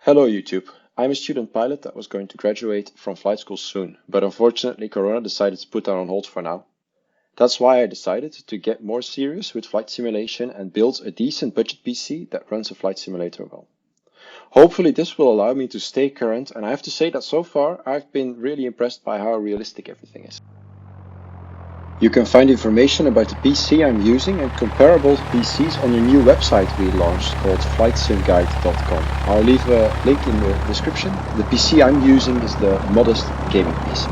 Hello YouTube. I'm a student pilot that was going to graduate from flight school soon, but unfortunately Corona decided to put that on hold for now. That's why I decided to get more serious with flight simulation and build a decent budget PC that runs a flight simulator well. Hopefully this will allow me to stay current, and I have to say that so far I've been really impressed by how realistic everything is. You can find information about the PC I'm using and comparable PCs on a new website we launched called flightsimguide.com. I'll leave a link in the description. The PC I'm using is the Modest gaming PC.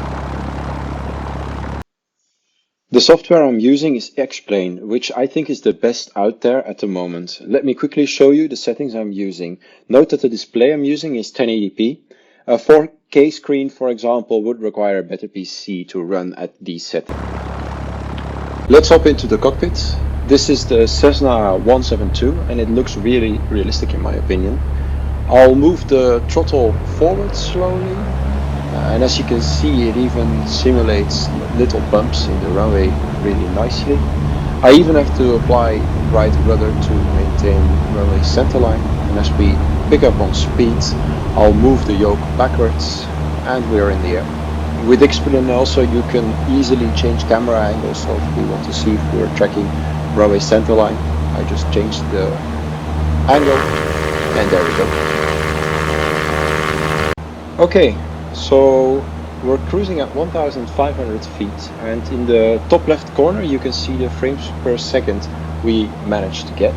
The software I'm using is X-Plane, which I think is the best out there at the moment. Let me quickly show you the settings I'm using. Note that the display I'm using is 1080p. A 4K screen, for example, would require a better PC to run at these settings. Let's hop into the cockpit. This is the Cessna 172 and it looks really realistic in my opinion. I'll move the throttle forward slowly and as you can see it even simulates little bumps in the runway really nicely. I even have to apply right rudder to maintain runway centerline, and as we pick up on speed I'll move the yoke backwards and we're in the air. With X-Plane also you can easily change camera angles, so if we want to see if we're tracking runway centerline, I just changed the angle and there we go. Okay, so we're cruising at 1500 feet and in the top left corner you can see the frames per second we managed to get.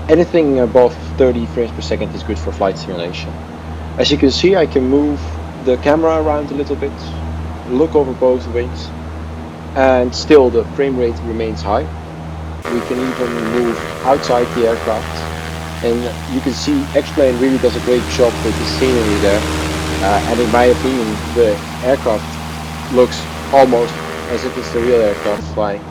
Anything above 30 frames per second is good for flight simulation. As you can see I can move the camera around a little bit, look over both wings, and still the frame rate remains high. We can even move outside the aircraft, and you can see X-Plane really does a great job with the scenery there, and in my opinion the aircraft looks almost as if it's the real aircraft flying.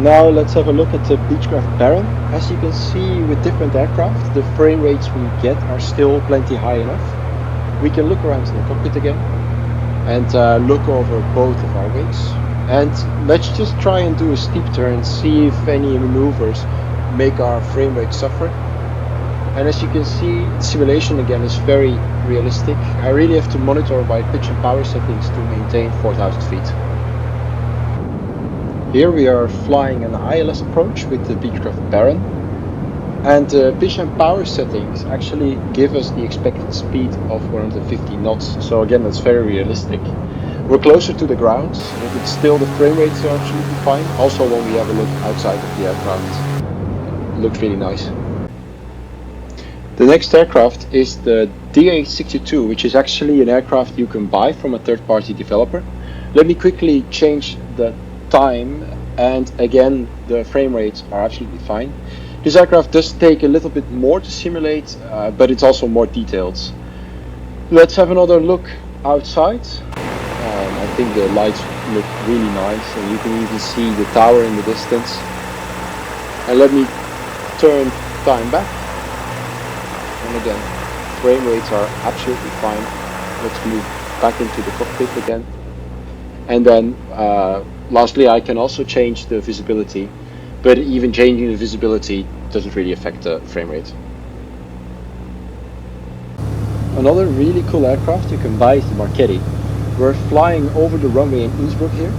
Now let's have a look at the Beechcraft Baron. As you can see with different aircraft, the frame rates we get are still plenty high enough. We can look around the cockpit again and look over both of our wings. And let's just try and do a steep turn, see if any maneuvers make our frame rate suffer. And as you can see, the simulation again is very realistic. I really have to monitor my pitch and power settings to maintain 4000 feet. Here we are flying an ILS approach with the Beechcraft Baron, and pitch and power settings actually give us the expected speed of 150 knots, so again that's very realistic. We're closer to the ground, but still the frame rates are absolutely fine. Also when we have a look outside of the aircraft, it looks really nice. The next aircraft is the DA62, which is actually an aircraft you can buy from a third-party developer. Let me quickly change the time, and again the frame rates are absolutely fine. This aircraft does take a little bit more to simulate, but it's also more detailed. Let's have another look outside. I think the lights look really nice and you can even see the tower in the distance. And let me turn time back, and again frame rates are absolutely fine. Let's move back into the cockpit again, and then lastly I can also change the visibility, but even changing the visibility doesn't really affect the frame rate. Another really cool aircraft you can buy is the Marchetti. We're flying over the runway in Innsbruck here.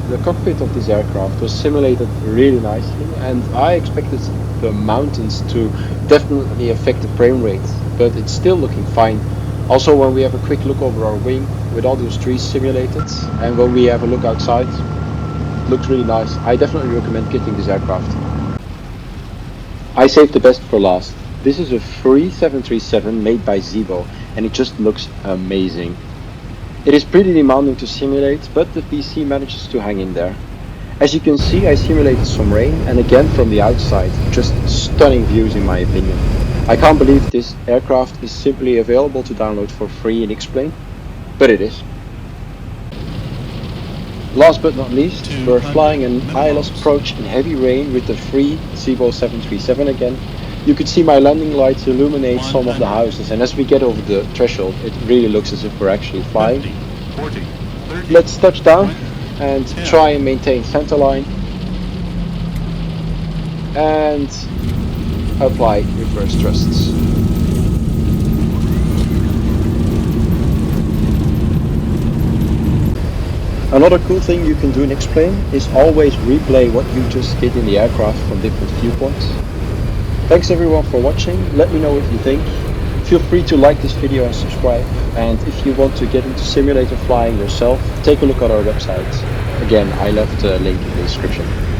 The cockpit of this aircraft was simulated really nicely, and I expected the mountains to definitely affect the frame rate, but it's still looking fine. Also when we have a quick look over our wing with all those trees simulated, and when we have a look outside, it looks really nice. I definitely recommend getting this aircraft. I saved the best for last. This is a free 737 made by Zibo, and it just looks amazing. It is pretty demanding to simulate, but the PC manages to hang in there. As you can see, I simulated some rain, and again from the outside, just stunning views in my opinion. I can't believe this aircraft is simply available to download for free in X-Plane, but it is. Last but not least, we're flying an ILS approach in heavy rain with the free Zibo 737 again. You could see my landing lights illuminate some of the houses, and as we get over the threshold it really looks as if we're actually flying. 40, 30, let's touch down and try and maintain centerline, and apply reverse thrusts. Another cool thing you can do in X-Plane is always replay what you just did in the aircraft from different viewpoints. Thanks everyone for watching, let me know what you think. Feel free to like this video and subscribe, and if you want to get into simulator flying yourself, take a look at our website. Again, I left a link in the description.